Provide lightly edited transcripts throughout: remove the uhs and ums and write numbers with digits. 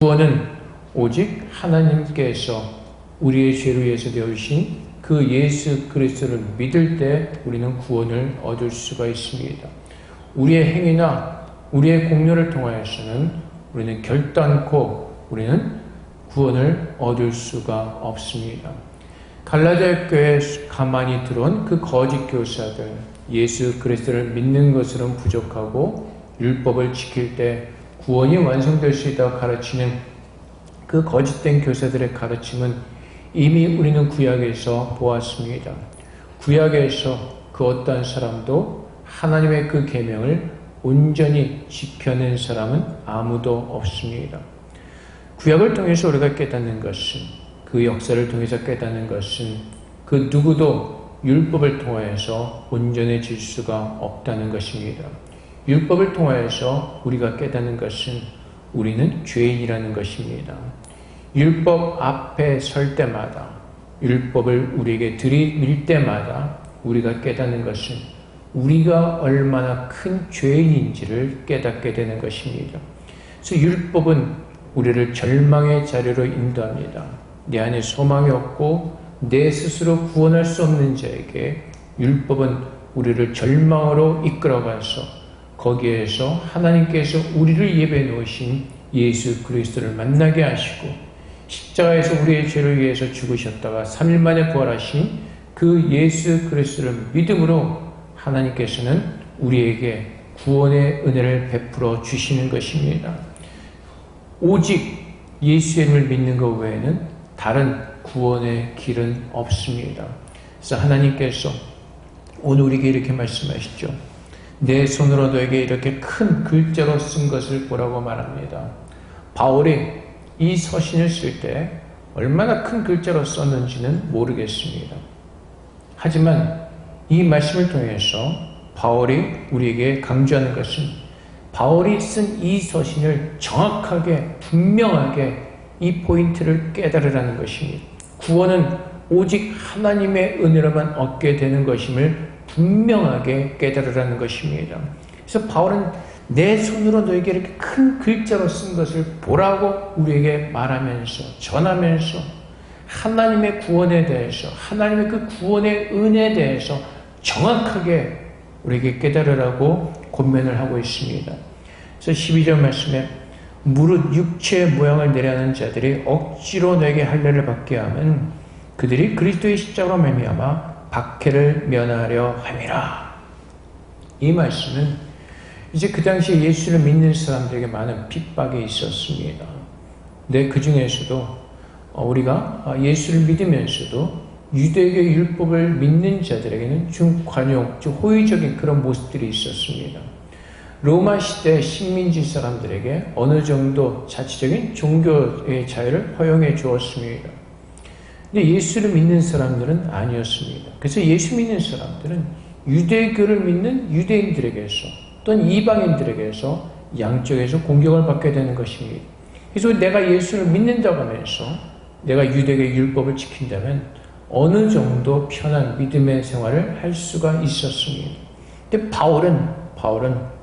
구원은 오직 하나님께서 우리의 죄로 위해서 되어주신 그 예수 그리스도를 믿을 때 우리는 구원을 얻을 수가 있습니다. 우리의 행위나 우리의 공로를 통하여서는 우리는 결단코 우리는 구원을 얻을 수가 없습니다. 갈라디아 교회에 가만히 들어온 그 거짓 교사들, 예수 그리스도를 믿는 것으로는 부족하고 율법을 지킬 때 구원이 완성될 수 있다고 가르치는 그 거짓된 교사들의 가르침은 이미 우리는 구약에서 보았습니다. 구약에서 그 어떠한 사람도 하나님의 그 계명을 온전히 지켜낸 사람은 아무도 없습니다. 구약을 통해서 우리가 깨닫는 것은, 그 역사를 통해서 깨닫는 것은 그 누구도 율법을 통하여서 온전해질 수가 없다는 것입니다. 율법을 통하여서 우리가 깨닫는 것은 우리는 죄인이라는 것입니다. 율법 앞에 설 때마다, 율법을 우리에게 들이밀 때마다 우리가 깨닫는 것은 우리가 얼마나 큰 죄인인지를 깨닫게 되는 것입니다. 그래서 율법은 우리를 절망의 자리로 인도합니다. 내 안에 소망이 없고 내 스스로 구원할 수 없는 자에게 율법은 우리를 절망으로 이끌어가서 거기에서 하나님께서 우리를 예배해 놓으신 예수 그리스도를 만나게 하시고 십자가에서 우리의 죄를 위해서 죽으셨다가 3일 만에 부활하신 그 예수 그리스도를 믿음으로 하나님께서는 우리에게 구원의 은혜를 베풀어 주시는 것입니다. 오직 예수의 이름을 믿는 것 외에는 다른 구원의 길은 없습니다. 그래서 하나님께서 오늘 우리에게 이렇게 말씀하시죠. 내 손으로 너에게 이렇게 큰 글자로 쓴 것을 보라고 말합니다. 바울이 이 서신을 쓸 때 얼마나 큰 글자로 썼는지는 모르겠습니다. 하지만 이 말씀을 통해서 바울이 우리에게 강조하는 것은 바울이 쓴 이 서신을 정확하게 분명하게 이 포인트를 깨달으라는 것입니다. 구원은 오직 하나님의 은혜로만 얻게 되는 것임을 분명하게 깨달으라는 것입니다. 그래서 바울은 내 손으로 너에게 이렇게 큰 글자로 쓴 것을 보라고 우리에게 말하면서 전하면서 하나님의 구원에 대해서 하나님의 그 구원의 은혜에 대해서 정확하게 우리에게 깨달으라고 권면을 하고 있습니다. 그래서 12절 말씀에 무릇 육체의 모양을 내려하는 자들이 억지로 너에게 할례를 받게 하면 그들이 그리스도의 십자가로 말미암아 박해를 면하려 함이라. 이 말씀은 이제 그 당시에 예수를 믿는 사람들에게 많은 핍박이 있었습니다. 근데 그 중에서도 우리가 예수를 믿으면서도 유대교 율법을 믿는 자들에게는 좀 관용, 좀 호의적인 그런 모습들이 있었습니다. 로마 시대 식민지 사람들에게 어느 정도 자치적인 종교의 자유를 허용해 주었습니다. 근데 예수를 믿는 사람들은 아니었습니다. 그래서 예수 믿는 사람들은 유대교를 믿는 유대인들에게서 또는 이방인들에게서 양쪽에서 공격을 받게 되는 것입니다. 그래서 내가 예수를 믿는다고 하면서 내가 유대교 율법을 지킨다면 어느 정도 편한 믿음의 생활을 할 수가 있었습니다. 근데 바울은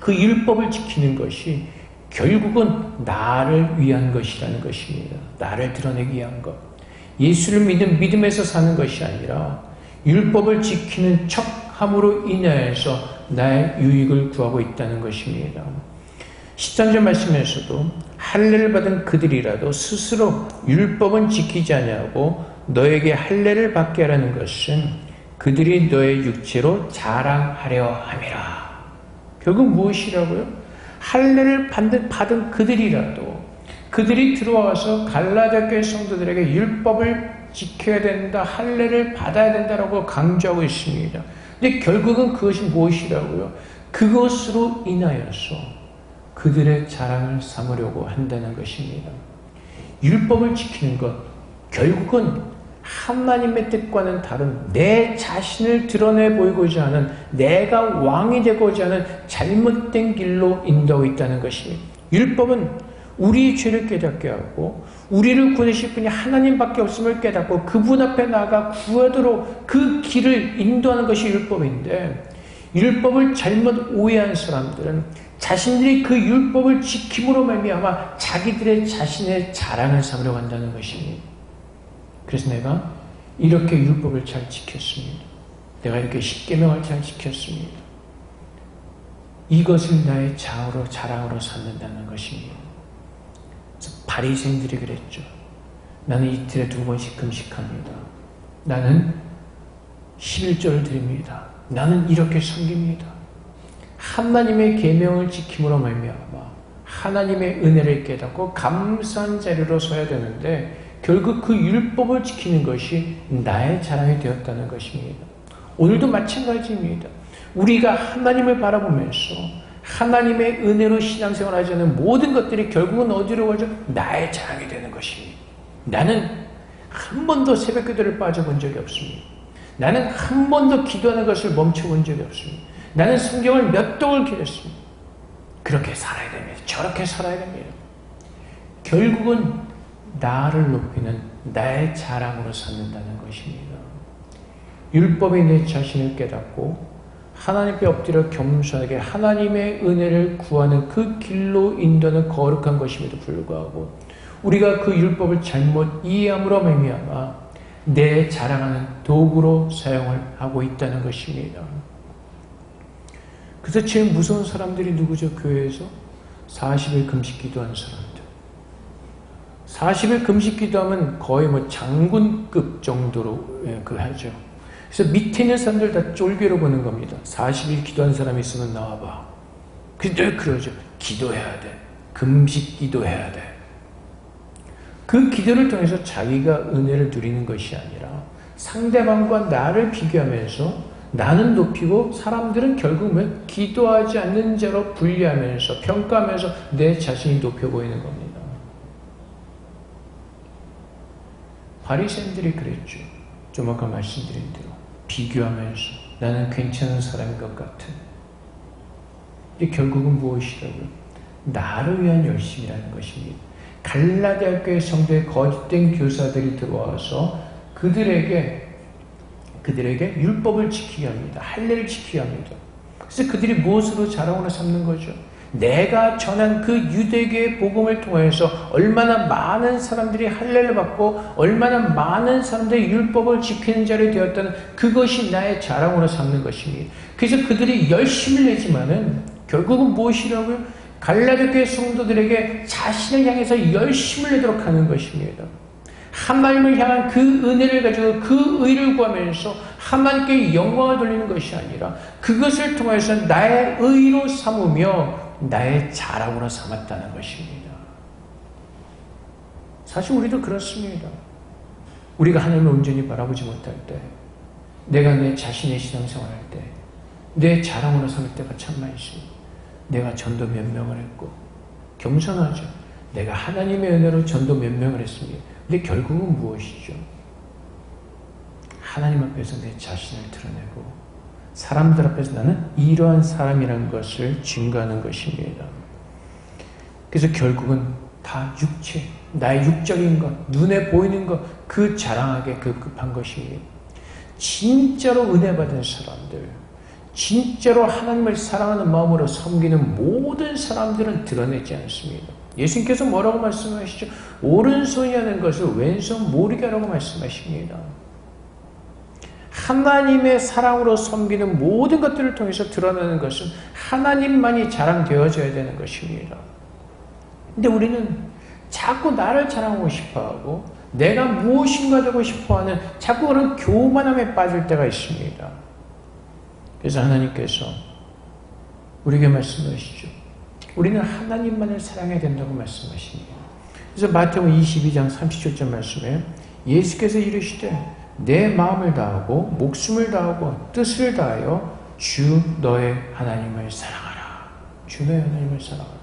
그 율법을 지키는 것이 결국은 나를 위한 것이라는 것입니다. 나를 드러내기 위한 것. 예수를 믿는 믿음에서 사는 것이 아니라 율법을 지키는 척함으로 인하여서 나의 유익을 구하고 있다는 것입니다. 13절 말씀에서도 할례를 받은 그들이라도 스스로 율법은 지키지 아니하고 너에게 할례를 받게 하라는 것은 그들이 너의 육체로 자랑하려 함이라. 결국 무엇이라고요? 할례를 받은 그들이라도 그들이 들어와서 갈라디아 교회 성도들에게 율법을 지켜야 된다, 할례를 받아야 된다라고 강조하고 있습니다. 근데 결국은 그것이 무엇이라고요? 그것으로 인하여서 그들의 자랑을 삼으려고 한다는 것입니다. 율법을 지키는 것, 결국은 하나님의 뜻과는 다른 내 자신을 드러내 보이고자 하는 내가 왕이 되고자 하는 잘못된 길로 인도하고 있다는 것입니다. 율법은 우리의 죄를 깨닫게 하고 우리를 구원하실 분이 하나님밖에 없음을 깨닫고 그분 앞에 나아가 구하도록 그 길을 인도하는 것이 율법인데 율법을 잘못 오해한 사람들은 자신들이 그 율법을 지킴으로 말미암아 자기들의 자신의 자랑을 삼으려고 한다는 것입니다. 그래서 내가 이렇게 율법을 잘 지켰습니다. 내가 이렇게 십계명을 잘 지켰습니다. 이것을 나의 자랑으로 삼는다는 것입니다. 그래서 바리새인들이 그랬죠. 나는 이틀에 2번씩 금식합니다. 나는 11조를 드립니다. 나는 이렇게 섬깁니다. 하나님의 계명을 지킴으로 말미암아 하나님의 은혜를 깨닫고 감사한 자리로 서야 되는데 결국 그 율법을 지키는 것이 나의 자랑이 되었다는 것입니다. 오늘도 마찬가지입니다. 우리가 하나님을 바라보면서 하나님의 은혜로 신앙생활을 하지 않는 모든 것들이 결국은 어디로 가죠? 나의 자랑이 되는 것입니다. 나는 한 번도 새벽기도를 빠져본 적이 없습니다. 나는 한 번도 기도하는 것을 멈춰본 적이 없습니다. 나는 성경을 몇 독을 기렸습니다. 그렇게 살아야 됩니다. 저렇게 살아야 됩니다. 결국은 나를 높이는 나의 자랑으로 삼는다는 것입니다. 율법에 내 자신을 깨닫고 하나님께 엎드려 겸손하게 하나님의 은혜를 구하는 그 길로 인도하는 거룩한 것임에도 불구하고 우리가 그 율법을 잘못 이해함으로 말미암아 내 자랑하는 도구로 사용을 하고 있다는 것입니다. 그래서 제일 무서운 사람들이 누구죠? 교회에서 40일 금식 기도하는 사람들. 40일 금식 기도하면 거의 장군급 정도로 하죠. 그래서 밑에 있는 사람들 다 쫄개로 보는 겁니다. 40일 기도한 사람이 있으면 나와봐. 근데 그러죠. 기도해야 돼. 금식 기도해야 돼. 그 기도를 통해서 자기가 은혜를 누리는 것이 아니라 상대방과 나를 비교하면서 나는 높이고 사람들은 결국은 기도하지 않는 자로 분리하면서 평가하면서 내 자신이 높여 보이는 겁니다. 바리새인들이 그랬죠. 좀 아까 말씀드린 대로 비교하면서 나는 괜찮은 사람인 것 같은. 이게 결국은 무엇이라고요? 나를 위한 열심이라는 것입니다. 갈라디아 교회 성도의 거짓된 교사들이 들어와서 그들에게 율법을 지키게 합니다. 할례를 지키게 합니다. 그래서 그들이 무엇으로 자랑으로 삼는 거죠? 내가 전한 그 유대교의 복음을 통해서 얼마나 많은 사람들이 할례를 받고 얼마나 많은 사람들이 율법을 지키는 자리 되었다는 그것이 나의 자랑으로 삼는 것입니다. 그래서 그들이 열심을 내지만은 결국은 무엇이라고요? 갈라디아 교회 성도들에게 자신을 향해서 열심을 내도록 하는 것입니다. 하나님을 향한 그 은혜를 가지고 그 의를 구하면서 하나님께 영광을 돌리는 것이 아니라 그것을 통해서 나의 의로 삼으며 나의 자랑으로 삼았다는 것입니다. 사실 우리도 그렇습니다. 우리가 하나님을 온전히 바라보지 못할 때 내가 내 자신의 신앙생활할 때 내 자랑으로 삼을 때가 참 많이 있습니다. 내가 전도 몇 명을 했고 겸손하죠. 내가 하나님의 은혜로 전도 몇 명을 했습니다. 근데 결국은 무엇이죠? 하나님 앞에서 내 자신을 드러내고 사람들 앞에서 나는 이러한 사람이라는 것을 증거하는 것입니다. 그래서 결국은 다 육체, 나의 육적인 것, 눈에 보이는 것, 그 자랑하게 급급한 것입니다. 진짜로 은혜 받은 사람들, 진짜로 하나님을 사랑하는 마음으로 섬기는 모든 사람들은 드러내지 않습니다. 예수님께서 뭐라고 말씀하시죠? 오른손이 하는 것을 왼손 모르게 하라고 말씀하십니다. 하나님의 사랑으로 섬기는 모든 것들을 통해서 드러나는 것은 하나님만이 자랑되어져야 되는 것입니다. 근데 우리는 자꾸 나를 자랑하고 싶어하고 내가 무엇인가 되고 싶어하는 자꾸 그런 교만함에 빠질 때가 있습니다. 그래서 하나님께서 우리에게 말씀하시죠. 우리는 하나님만을 사랑해야 된다고 말씀하십니다. 그래서 마태복음 22장 37절 말씀에 예수께서 이르시되 내 마음을 다하고 목숨을 다하고 뜻을 다하여 주 너의 하나님을 사랑하라. 주 너의 하나님을 사랑하라.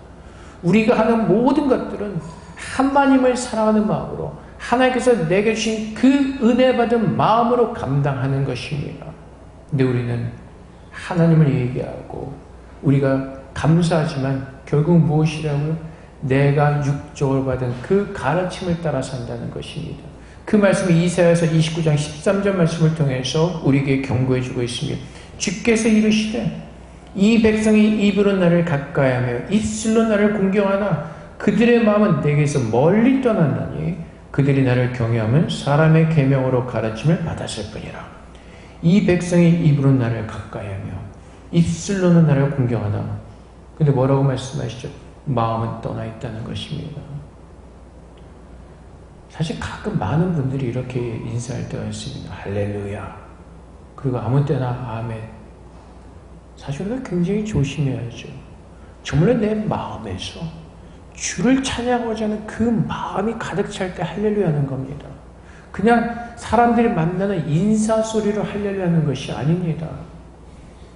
우리가 하는 모든 것들은 하나님을 사랑하는 마음으로 하나님께서 내게 주신 그 은혜 받은 마음으로 감당하는 것입니다. 근데 우리는 하나님을 얘기하고 우리가 감사하지만 결국 무엇이라고요? 내가 육적으로 받은 그 가르침을 따라 산다는 것입니다. 그 말씀이 이사야서 29장 13절 말씀을 통해서 우리에게 경고해 주고 있습니다. 주께서 이르시되 이 백성이 입으로 나를 가까이하며 입술로 나를 공경하나 그들의 마음은 내게서 멀리 떠난다니 그들이 나를 경외하면 사람의 계명으로 가르침을 받았을 뿐이라. 이 백성이 입으로 나를 가까이하며 입술로는 나를 공경하나 근데 뭐라고 말씀하시죠? 마음은 떠나 있다는 것입니다. 사실 가끔 많은 분들이 이렇게 인사할 때가 있습니다. 할렐루야. 그리고 아무 때나 아멘. 사실 우리가 굉장히 조심해야죠. 정말 내 마음에서 주를 찬양하고자 하는 그 마음이 가득 찰 때 할렐루야 하는 겁니다. 그냥 사람들이 만나는 인사 소리로 할렐루야 하는 것이 아닙니다.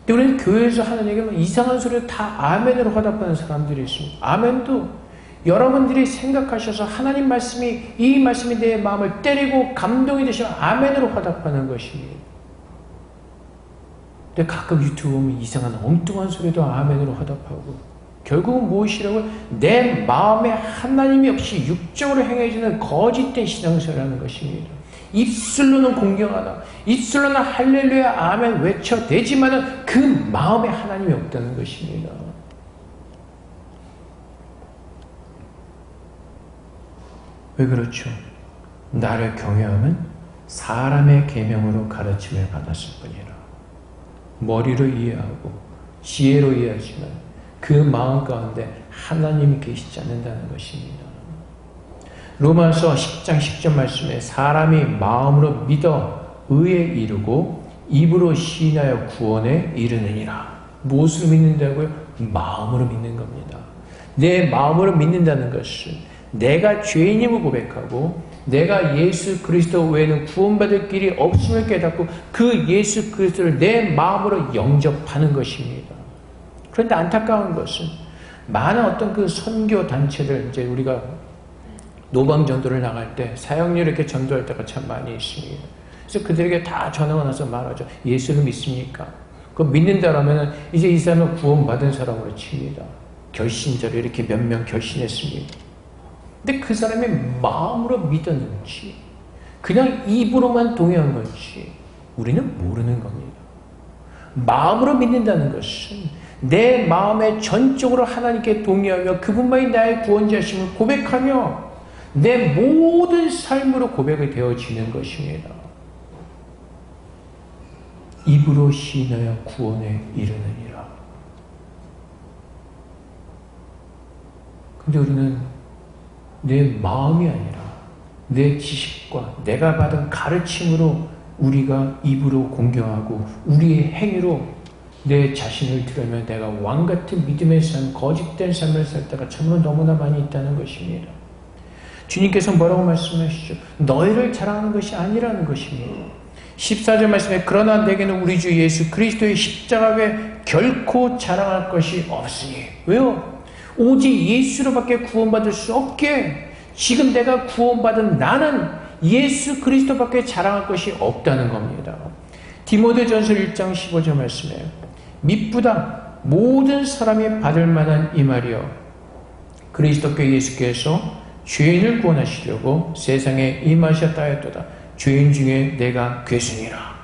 근데 우리는 교회에서 하는 얘기는 이상한 소리를 다 아멘으로 화답하는 사람들이 있습니다. 아멘도 여러분들이 생각하셔서 하나님 말씀이 이 말씀이 내 마음을 때리고 감동이 되시면 아멘으로 화답하는 것입니다. 근데 가끔 유튜브 보면 이상한 엉뚱한 소리도 아멘으로 화답하고 결국은 무엇이라고 내 마음에 하나님이 없이 육적으로 행해지는 거짓된 신앙생활을 것입니다. 입술로는 공경하다. 입술로는 할렐루야 아멘 외쳐대지만은 그 마음에 하나님이 없다는 것입니다. 왜 그렇죠? 나를 경외하면 사람의 계명으로 가르침을 받았을 뿐이라. 머리로 이해하고 지혜로 이해하지만 그 마음 가운데 하나님이 계시지 않는다는 것입니다. 로마서 10장 10절 말씀에 사람이 마음으로 믿어 의에 이르고 입으로 시인하여 구원에 이르느니라. 무엇으로 믿는다고요? 마음으로 믿는 겁니다. 내 마음으로 믿는다는 것은 내가 죄인임을 고백하고 내가 예수 그리스도 외에는 구원받을 길이 없음을 깨닫고 그 예수 그리스도를 내 마음으로 영접하는 것입니다. 그런데 안타까운 것은 많은 어떤 그 선교 단체들 이제 우리가 노방 전도를 나갈 때 사역률 이렇게 전도할 때가 참 많이 있습니다. 그래서 그들에게 다 전화가 나서 말하죠. 예수를 믿습니까? 그 믿는다라면 이제 이 사람은 구원받은 사람으로 칩니다. 결신자로 이렇게 몇 명 결신했습니다. 근데 그 사람이 마음으로 믿었는지 그냥 입으로만 동의한 건지 우리는 모르는 겁니다. 마음으로 믿는다는 것은 내 마음에 전적으로 하나님께 동의하며 그분만이 나의 구원자심을 고백하며 내 모든 삶으로 고백이 되어지는 것입니다. 입으로 시인하여 구원에 이르느니라. 근데 우리는 내 마음이 아니라 내 지식과 내가 받은 가르침으로 우리가 입으로 공경하고 우리의 행위로 내 자신을 드러내며 내가 왕같은 믿음의 삶, 거짓된 삶을 살 때가 참으로 너무나 많이 있다는 것입니다. 주님께서 뭐라고 말씀하시죠? 너희를 자랑하는 것이 아니라는 것입니다. 14절 말씀에 그러나 내게는 우리 주 예수 그리스도의 십자가 외에 결코 자랑할 것이 없으니. 왜요? 오직 예수로밖에 구원받을 수 없게 지금 내가 구원받은 나는 예수 그리스도밖에 자랑할 것이 없다는 겁니다. 디모데전서 1장 15절 말씀에 미쁘다 모든 사람이 받을 만한 이 말이여 그리스도께 예수께서 죄인을 구원하시려고 세상에 임하셨다 하였도다. 죄인 중에 내가 괴순이라.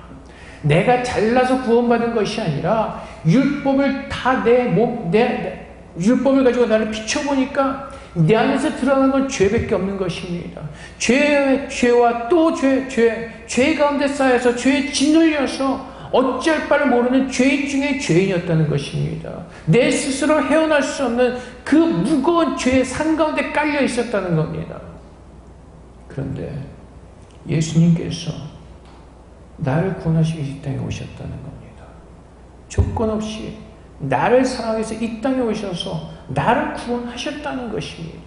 내가 잘나서 구원받은 것이 아니라 율법을 다 율법을 가지고 나를 비춰보니까 내 안에서 드러나는 건 죄밖에 없는 것입니다. 죄와 또 죄 가운데 쌓여서 죄에 짓눌려서 어찌할 바를 모르는 죄인 중에 죄인이었다는 것입니다. 내 스스로 헤어날 수 없는 그 무거운 죄의 산 가운데 깔려 있었다는 겁니다. 그런데 예수님께서 나를 구원하시기 이 땅에 오셨다는 겁니다. 조건 없이 나를 사랑하기 위해서 이 땅에 오셔서 나를 구원하셨다는 것입니다.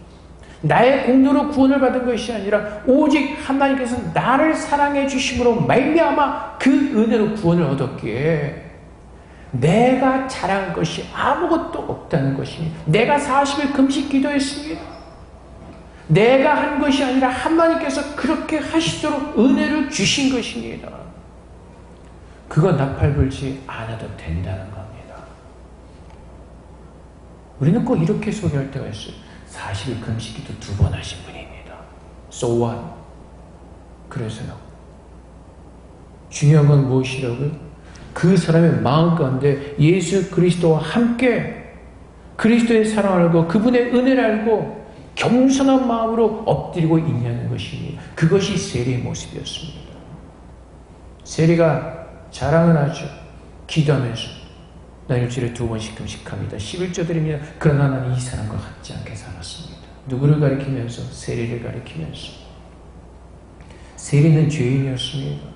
나의 공로로 구원을 받은 것이 아니라 오직 하나님께서 나를 사랑해 주심으로 말미암아 그 은혜로 구원을 얻었기에 내가 자랑할 것이 아무것도 없다는 것입니다. 내가 40일 금식 기도했습니다. 내가 한 것이 아니라 하나님께서 그렇게 하시도록 은혜를 주신 것입니다. 그거 나팔불지 않아도 된다는 겁니다. 우리는 꼭 이렇게 소개할 때가 있어요. 40일 금식기도 2번 하신 분입니다. So what? 그래서요. 중요한 건 무엇이라고요? 그 사람의 마음 가운데 예수 그리스도와 함께 그리스도의 사랑을 알고 그분의 은혜를 알고 겸손한 마음으로 엎드리고 있냐는 것입니다. 그것이 세리의 모습이었습니다. 세리가 자랑은 하죠. 기도하면서 나 일주일에 2번씩 금식합니다. 11조 드립니다. 그러나 나는 이 사람과 같지 않게 살았습니다. 누구를 가리키면서? 세리를 가리키면서. 세리는 죄인이었습니다.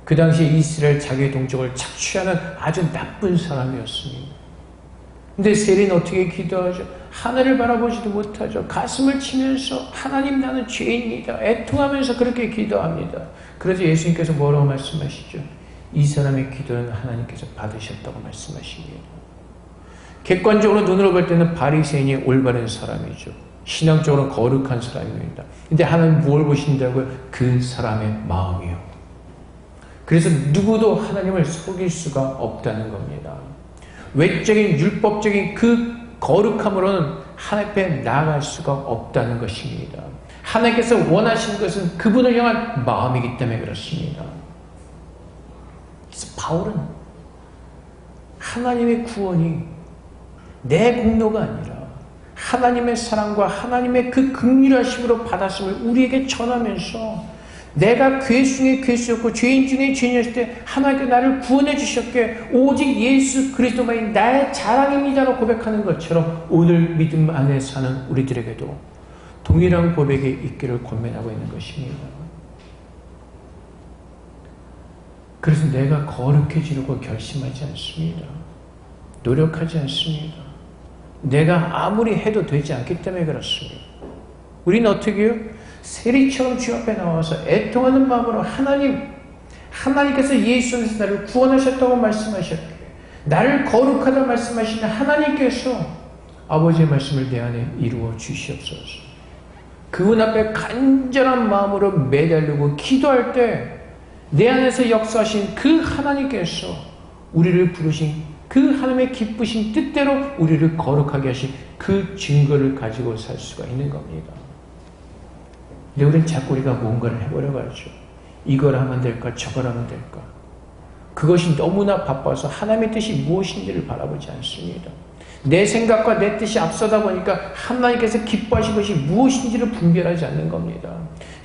그 당시에 이스라엘 자기의 동족을 착취하는 아주 나쁜 사람이었습니다. 근데 세리는 어떻게 기도하죠? 하늘을 바라보지도 못하죠. 가슴을 치면서 하나님 나는 죄인이다. 애통하면서 그렇게 기도합니다. 그래서 예수님께서 뭐라고 말씀하시죠? 이 사람의 기도는 하나님께서 받으셨다고 말씀하십니다. 객관적으로 눈으로 볼 때는 바리새인이 올바른 사람이죠. 신앙적으로 거룩한 사람입니다. 근데 하나님 무엇을 보신다고요? 그 사람의 마음이요. 그래서 누구도 하나님을 속일 수가 없다는 겁니다. 외적인 율법적인 그 거룩함으로는 하나님 앞에 나아갈 수가 없다는 것입니다. 하나님께서 원하시는 것은 그분을 향한 마음이기 때문에 그렇습니다. 그래서 바울은 하나님의 구원이 내 공로가 아니라 하나님의 사랑과 하나님의 그 긍휼하심으로 받았음을 우리에게 전하면서 내가 괴수 중에 괴수였고 죄인 중에 죄인이었을 때 하나님께서 나를 구원해 주셨기에 오직 예수 그리스도만이 나의 자랑입니다라고 고백하는 것처럼 오늘 믿음 안에 사는 우리들에게도 동일한 고백이 있기를 권면하고 있는 것입니다. 그래서 내가 거룩해지려고 결심하지 않습니다. 노력하지 않습니다. 내가 아무리 해도 되지 않기 때문에 그렇습니다. 우리는 어떻게 해요? 세리처럼 주 앞에 나와서 애통하는 마음으로 하나님께서 예수 안에서 나를 구원하셨다고 말씀하셨기에 나를 거룩하다 말씀하시는 하나님께서 아버지의 말씀을 내 안에 이루어 주시옵소서. 그분 앞에 간절한 마음으로 매달리고 기도할 때 내 안에서 역사하신 그 하나님께서 우리를 부르신 그 하나님의 기쁘신 뜻대로 우리를 거룩하게 하신 그 증거를 가지고 살 수가 있는 겁니다. 근데 우리는 자꾸 우리가 뭔가를 해보려고 하죠. 이걸 하면 될까 저걸 하면 될까. 그것이 너무나 바빠서 하나님의 뜻이 무엇인지를 바라보지 않습니다. 내 생각과 내 뜻이 앞서다 보니까 하나님께서 기뻐하신 것이 무엇인지를 분별하지 않는 겁니다.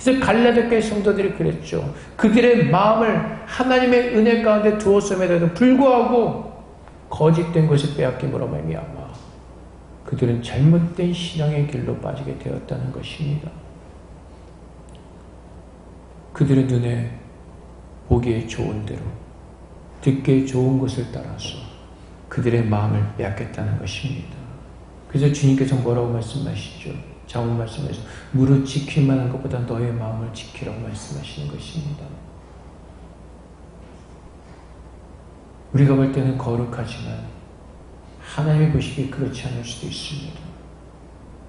그래서 갈라디아 교회 성도들이 그랬죠. 그들의 마음을 하나님의 은혜 가운데 두었음에도 불구하고 거짓된 것을 빼앗김으로 말미암아 그들은 잘못된 신앙의 길로 빠지게 되었다는 것입니다. 그들의 눈에 보기에 좋은 대로 듣기에 좋은 것을 따라서 그들의 마음을 빼앗겠다는 것입니다. 그래서 주님께서 뭐라고 말씀하시죠? 자문 말씀에서 무릇 지킬 만한 것보다 너의 마음을 지키라고 말씀하시는 것입니다. 우리가 볼 때는 거룩하지만 하나님이 보시기에 그렇지 않을 수도 있습니다.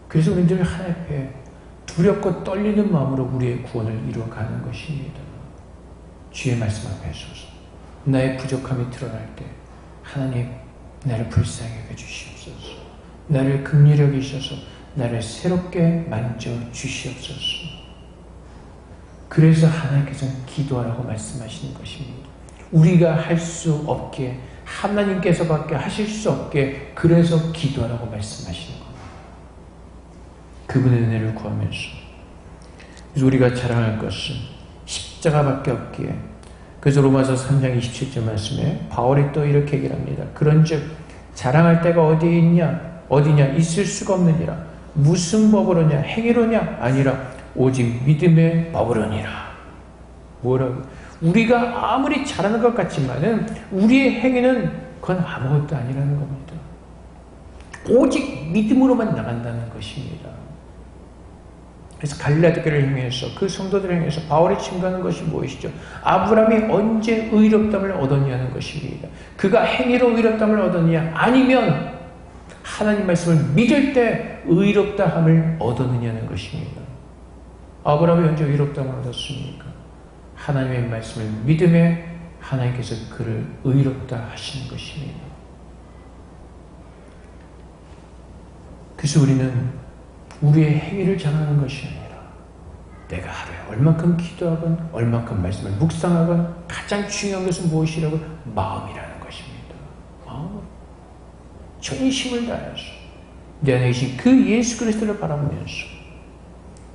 그래서 우리들 하나님 앞에 두렵고 떨리는 마음으로 우리의 구원을 이루어가는 것입니다. 주의 말씀 앞에 서서 나의 부족함이 드러날 때 하나님 나를 불쌍히 여겨주시옵소서. 나를 긍휼히 여기셔서 나를 새롭게 만져주시옵소서. 그래서 하나님께서는 기도하라고 말씀하시는 것입니다. 우리가 할 수 없게 하나님께서밖에 하실 수 없게 그래서 기도하라고 말씀하시는 겁니다. 그분의 은혜를 구하면서 그래서 우리가 자랑할 것은 십자가밖에 없기에 그래서 로마서 3장 27절 말씀에 바울이 또 이렇게 얘기를 합니다. 그런즉 자랑할 데가 어디에 있냐? 어디냐? 있을 수가 없느니라. 무슨 법으로냐? 행위로냐? 아니라 오직 믿음의 법으로니라. 뭐라고? 우리가 아무리 잘하는 것 같지만은 우리의 행위는 그건 아무것도 아니라는 겁니다. 오직 믿음으로만 나간다는 것입니다. 그래서 갈라디아 교회를 향해서 그 성도들을 향해서 바울이 증거하는 것이 무엇이죠? 아브라함이 언제 의롭다함을 얻었냐는 것입니다. 그가 행위로 의롭다함을 얻었냐? 아니면 하나님 말씀을 믿을 때 의롭다함을 얻었느냐는 것입니다. 아브라함이 언제 의롭다함을 얻었습니까? 하나님의 말씀을 믿음에 하나님께서 그를 의롭다 하시는 것입니다. 그래서 우리는 우리의 행위를 자랑하는 것이 아니라 내가 하루에 얼만큼 기도하건 얼만큼 말씀을 묵상하건 가장 중요한 것은 무엇이라고? 마음이라는 것입니다. 마음으로 전심을 다해서 내 안에 계신 그 예수 그리스도를 바라보면서,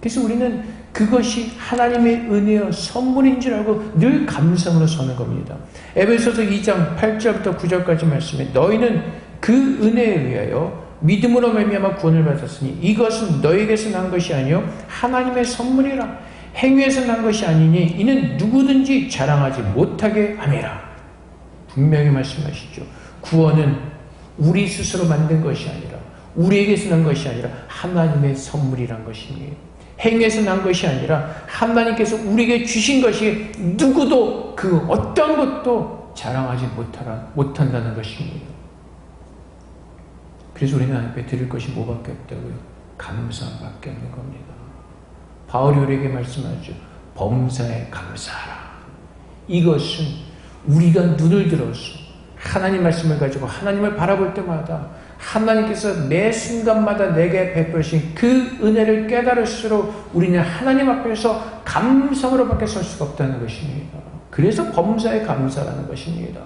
그래서 우리는 그것이 하나님의 은혜와 선물인 줄 알고 늘 감사함으로 서는 겁니다. 에베소서 2장 8절부터 9절까지 말씀에 너희는 그 은혜에 의하여 믿음으로 말미암아 구원을 받았으니 이것은 너희에게서 난 것이 아니요 하나님의 선물이라. 행위에서 난 것이 아니니 이는 누구든지 자랑하지 못하게 함이라. 분명히 말씀하시죠. 구원은 우리 스스로 만든 것이 아니라, 우리에게서 난 것이 아니라 하나님의 선물이란 것입니다. 행위에서 난 것이 아니라 하나님께서 우리에게 주신 것이 누구도 그 어떤 것도 자랑하지 못한다는 것입니다. 그래서 우리는 하나님께 드릴 것이 뭐밖에 없다고요? 감사밖에 없는 겁니다. 바울이 우리에게 말씀하죠. 범사에 감사하라. 이것은 우리가 눈을 들어서 하나님 말씀을 가지고 하나님을 바라볼 때마다 하나님께서 매 순간마다 내게 베푸신 그 은혜를 깨달을수록 우리는 하나님 앞에서 감사로 밖에 설 수가 없다는 것입니다. 그래서 범사에 감사라는 것입니다.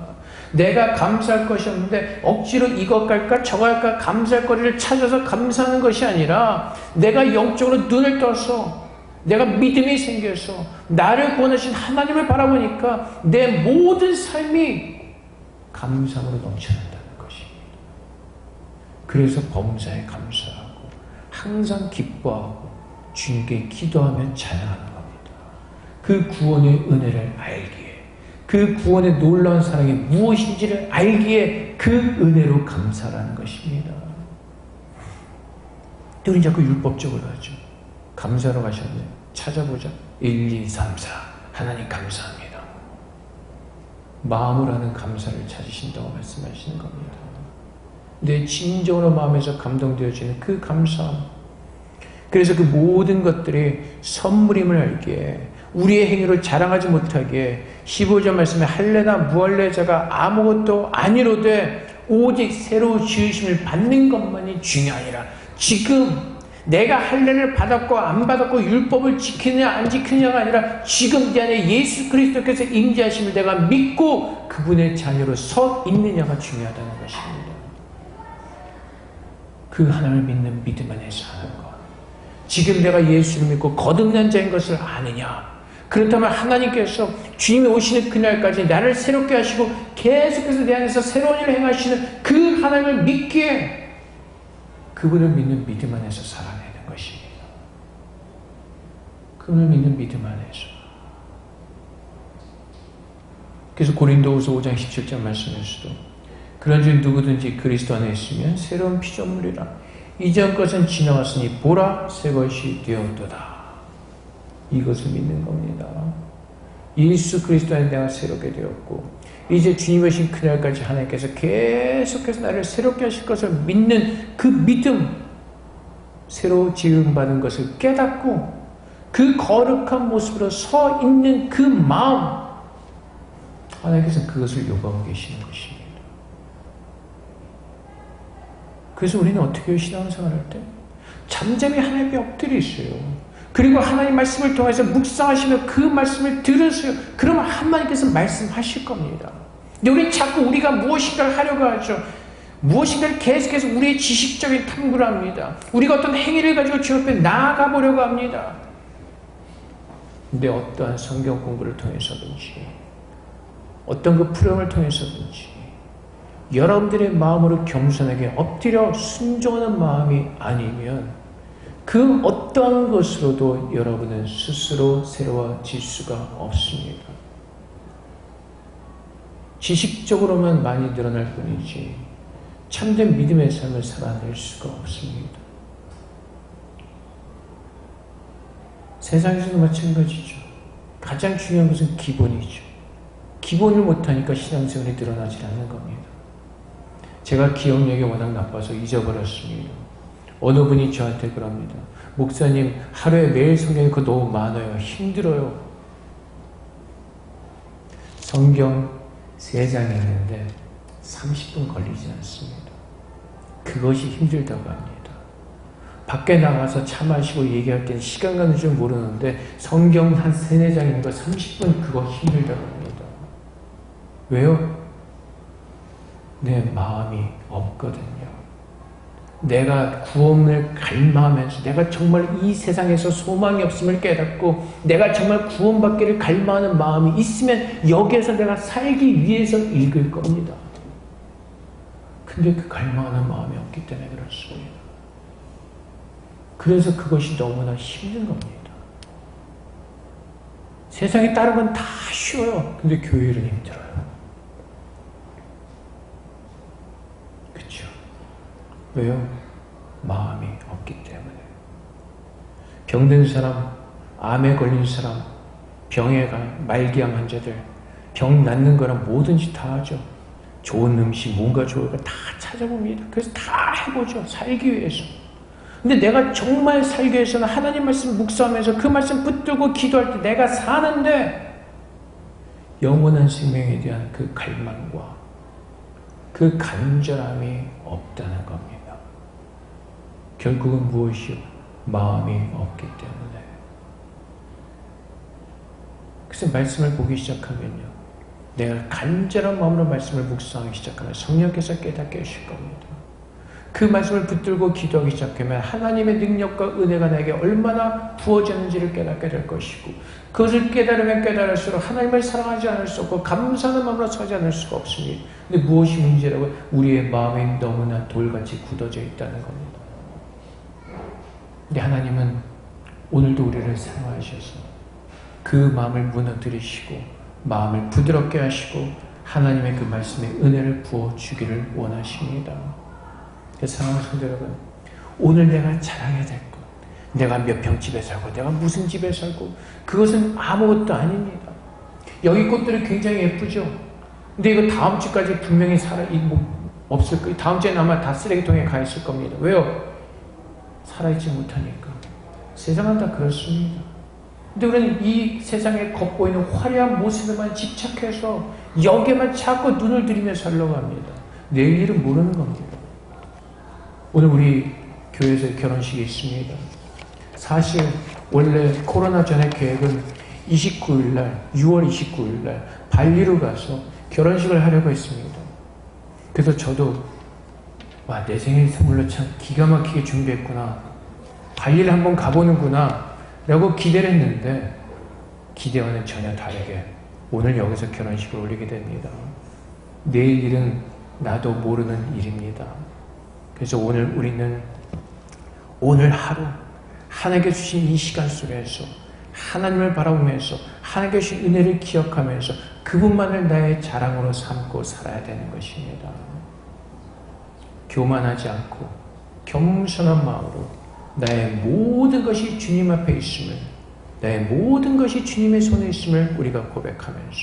내가 감사할 것이 없는데 억지로 이것 갈까 저거 할까 감사할 거리를 찾아서 감사하는 것이 아니라, 내가 영적으로 눈을 떠서 내가 믿음이 생겨서 나를 구원하신 하나님을 바라보니까 내 모든 삶이 감사함으로 넘쳐난다는 것입니다. 그래서 범사에 감사하고 항상 기뻐하고 주님께 기도하며 찬양하는 겁니다. 그 구원의 은혜를 알기에, 그 구원의 놀라운 사랑이 무엇인지를 알기에 그 은혜로 감사라는 것입니다. 또 우리는 자꾸 율법적으로 하죠. 감사로 가셨네요. 찾아보자. 1, 2, 3, 4 하나님 감사합니다. 마음으로 하는 감사를 찾으신다고 말씀하시는 겁니다. 내 진정으로 마음에서 감동되어지는 그 감사함, 그래서 그 모든 것들이 선물임을 알기에, 우리의 행위를 자랑하지 못하기에 15절 말씀에 할례나 무할례 자가 아무것도 아니로되 오직 새로 지으심을 받는 것만이 중요하니라. 지금 내가 할례를 받았고 안 받았고 율법을 지키느냐 안 지키느냐가 아니라 지금 내 안에 예수 그리스도께서 임재하심을 내가 믿고 그분의 자녀로 서 있느냐가 중요하다는 것입니다. 그 하나님을 믿는 믿음 안에서 하는 것. 지금 내가 예수를 믿고 거듭난 자인 것을 아느냐. 그렇다면 하나님께서 주님이 오시는 그날까지 나를 새롭게 하시고 계속해서 내 안에서 새로운 일을 행하시는 그 하나님을 믿기에 그분을 믿는 믿음 안에서 살아내는 것입니다. 그분을 믿는 믿음 안에서. 그래서 고린도후서 5장 17절 말씀에서도 그런즉 누구든지 그리스도 안에 있으면 새로운 피조물이라. 이전 것은 지나갔으니 보라 새 것이 되었도다. 이것을 믿는 겁니다. 예수 그리스도 안에 내가 새롭게 되었고 이제 주님 오신 그날까지 하나님께서 계속해서 나를 새롭게 하실 것을 믿는 그 믿음, 새로 지음받은 것을 깨닫고 그 거룩한 모습으로 서 있는 그 마음, 하나님께서는 그것을 요구하고 계시는 것입니다. 그래서 우리는 어떻게 해요? 신앙생활할 때? 잠잠히 하나님께 엎드려 있어요. 그리고 하나님 말씀을 통해서 묵상하시며 그 말씀을 들으세요. 그러면 하나님께서 말씀하실 겁니다. 근데 우리는 자꾸 우리가 무엇인가를 하려고 하죠. 무엇인가를 계속해서 우리의 지식적인 탐구를 합니다. 우리가 어떤 행위를 가지고 주 앞에 나아가 보려고 합니다. 근데 어떠한 성경 공부를 통해서든지 어떤 그 프로그램을 통해서든지 여러분들의 마음으로 겸손하게 엎드려 순종하는 마음이 아니면 그 어떠한 것으로도 여러분은 스스로 새로워질 수가 없습니다. 지식적으로만 많이 늘어날 뿐이지 참된 믿음의 삶을 살아낼 수가 없습니다. 세상에서도 마찬가지죠. 가장 중요한 것은 기본이죠. 기본을 못하니까 신앙생활이 늘어나지 않는 겁니다. 제가 기억력이 워낙 나빠서 잊어버렸습니다. 어느 분이 저한테 그럽니다. 목사님, 하루에 매일 성경 읽고 너무 많아요. 힘들어요. 성경 3장 읽는데 30분 걸리지 않습니다. 그것이 힘들다고 합니다. 밖에 나가서 차 마시고 얘기할 때는 시간 가는 줄 모르는데 성경 한 3-4장 읽는 거 30분 그거 힘들다고 합니다. 왜요? 내 마음이 없거든요. 내가 구원을 갈망하면서 내가 정말 이 세상에서 소망이 없음을 깨닫고 내가 정말 구원받기를 갈망하는 마음이 있으면 여기에서 내가 살기 위해서 읽을 겁니다. 근데 그 갈망하는 마음이 없기 때문에 그렇습니다. 그래서 그것이 너무나 힘든 겁니다. 세상에 다른 건 다 쉬워요. 근데 교회는 힘들어요. 그렇죠? 왜요? 마음이 없기 때문에. 병든 사람, 암에 걸린 사람, 병에 간 말기암 환자들, 병 낫는 거랑 뭐든지 다 하죠. 좋은 음식, 뭔가 좋은 거 다 찾아봅니다. 그래서 다 해보죠. 살기 위해서. 근데 내가 정말 살기 위해서는 하나님 말씀 묵상하면서 그 말씀 붙들고 기도할 때 내가 사는데 영원한 생명에 대한 그 갈망과 그 간절함이 없다는 겁니다. 결국은 무엇이요? 마음이 없기 때문에. 그래서 말씀을 보기 시작하면요. 내가 간절한 마음으로 말씀을 묵상하기 시작하면 성령께서 깨닫게 하실 겁니다. 그 말씀을 붙들고 기도하기 시작하면 하나님의 능력과 은혜가 나에게 얼마나 부어졌는지를 깨닫게 될 것이고 그것을 깨달으면 깨달을수록 하나님을 사랑하지 않을 수 없고 감사하는 마음으로 서지 않을 수가 없습니다. 근데 무엇이 문제라고? 우리의 마음이 너무나 돌같이 굳어져 있다는 겁니다. 근데 하나님은 오늘도 우리를 사랑하셔서 그 마음을 무너뜨리시고 마음을 부드럽게 하시고 하나님의 그 말씀에 은혜를 부어주기를 원하십니다. 사랑하는 성도 여러분, 오늘 내가 자랑해야 될 것, 내가 몇 평 집에 살고 내가 무슨 집에 살고 그것은 아무것도 아닙니다. 여기 꽃들이 굉장히 예쁘죠. 근데 이거 다음 주까지 분명히 없을 거예요. 다음 주에는 아마 다 쓰레기통에 가 있을 겁니다. 왜요? 살아있지 못하니까. 세상은 다 그렇습니다. 근데 우리는 이 세상에 겉보이는 화려한 모습에만 집착해서 여기에만 자꾸 눈을 들이며 살려고 합니다. 내일 일은 모르는 겁니다. 오늘 우리 교회에서 결혼식이 있습니다. 사실 원래 코로나 전에 계획은 29일날 6월 29일날 발리로 가서 결혼식을 하려고 했습니다. 그래서 저도 내 생일 선물로 참 기가 막히게 준비했구나. 발리를 한번 가보는구나 라고 기대를 했는데 기대와는 전혀 다르게 오늘 여기서 결혼식을 올리게 됩니다. 내일 일은 나도 모르는 일입니다. 그래서 오늘 우리는 오늘 하루 하나님께 주신 이 시간 속에서 하나님을 바라보면서 하나님께 주신 은혜를 기억하면서 그분만을 나의 자랑으로 삼고 살아야 되는 것입니다. 교만하지 않고 겸손한 마음으로 나의 모든 것이 주님 앞에 있음을, 나의 모든 것이 주님의 손에 있음을 우리가 고백하면서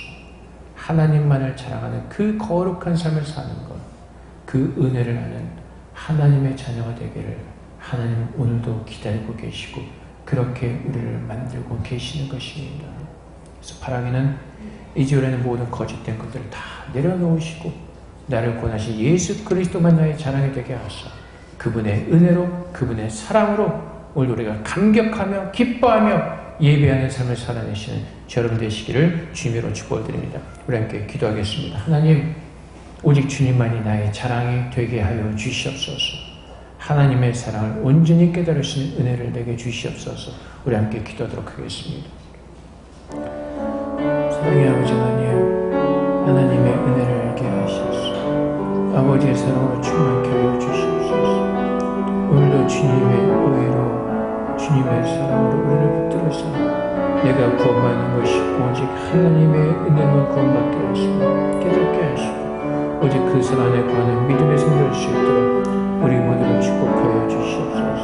하나님만을 자랑하는 그 거룩한 삶을 사는 것, 그 은혜를 하는 하나님의 자녀가 되기를 하나님은 오늘도 기다리고 계시고 그렇게 우리를 만들고 계시는 것입니다. 그래서 바라기는 이제올해는 모든 거짓된 것들을 다 내려놓으시고 나를 권하신 예수 그리스도만 나의 자랑이 되게 하사 그분의 은혜로 그분의 사랑으로 오늘 우리가 감격하며 기뻐하며 예배하는 삶을 살아내시는 여러분 되시기를 주님으로 축복드립니다. 우리 함께 기도하겠습니다. 하나님, 오직 주님만이 나의 자랑이 되게 하여 주시옵소서. 하나님의 사랑을 온전히 깨달을 수 있는 은혜를 내게 주시옵소서. 우리 함께 기도하도록 하겠습니다. 사랑의 아버지 하나님, 하나님의 은혜를 알게 하시옵소서. 아버지의 사랑으로 충만케 하여 주시옵소서. 오늘도 주님의 의로 주님의 사랑으로 우리를 붙들어서 내가 구원받는 것이 오직 하나님의 은혜만 구원받게 하시고 깨닫게 하시고 오직 그 선 안에 거하는 믿음의 성도일 수 있도록 우리 모두를 축복하여 주시옵소서.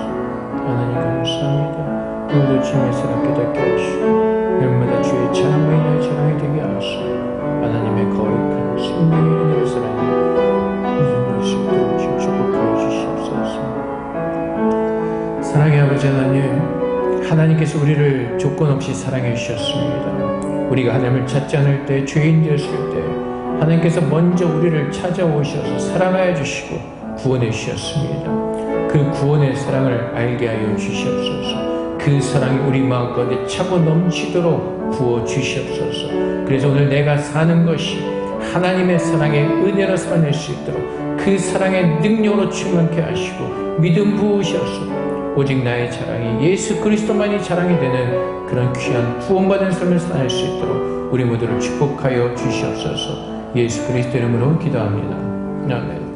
하나님 감사합니다. 오늘도 주님의 사랑 깨닫게 하시고 날마다 주의 자랑과 인하여 자랑이 되게 하시고 하나님의 거룩한 생명의 은혜를 사랑해 믿음을 수 있도록 주님 축복하여 주시옵소서. 사랑의 아버지 하나님, 하나님께서 우리를 조건 없이 사랑해 주셨습니다. 우리가 하나님을 찾지 않을 때, 죄인 되었을 때 하나님께서 먼저 우리를 찾아오셔서 사랑하여 주시고 구원해 주셨습니다. 그 그 구원의 사랑을 알게 하여 주시옵소서. 그 사랑이 우리 마음 가운데 차고 넘치도록 부어 주시옵소서. 그래서 오늘 내가 사는 것이 하나님의 사랑의 은혜로 살아낼 수 있도록 그 사랑의 능력으로 충만케 하시고 믿음 부으셔서 오직 나의 자랑이 예수 그리스도만이 자랑이 되는 그런 귀한 구원받은 삶을 살아낼 수 있도록 우리 모두를 축복하여 주시옵소서. 예수 그리스도 이름으로 기도합니다. 아멘.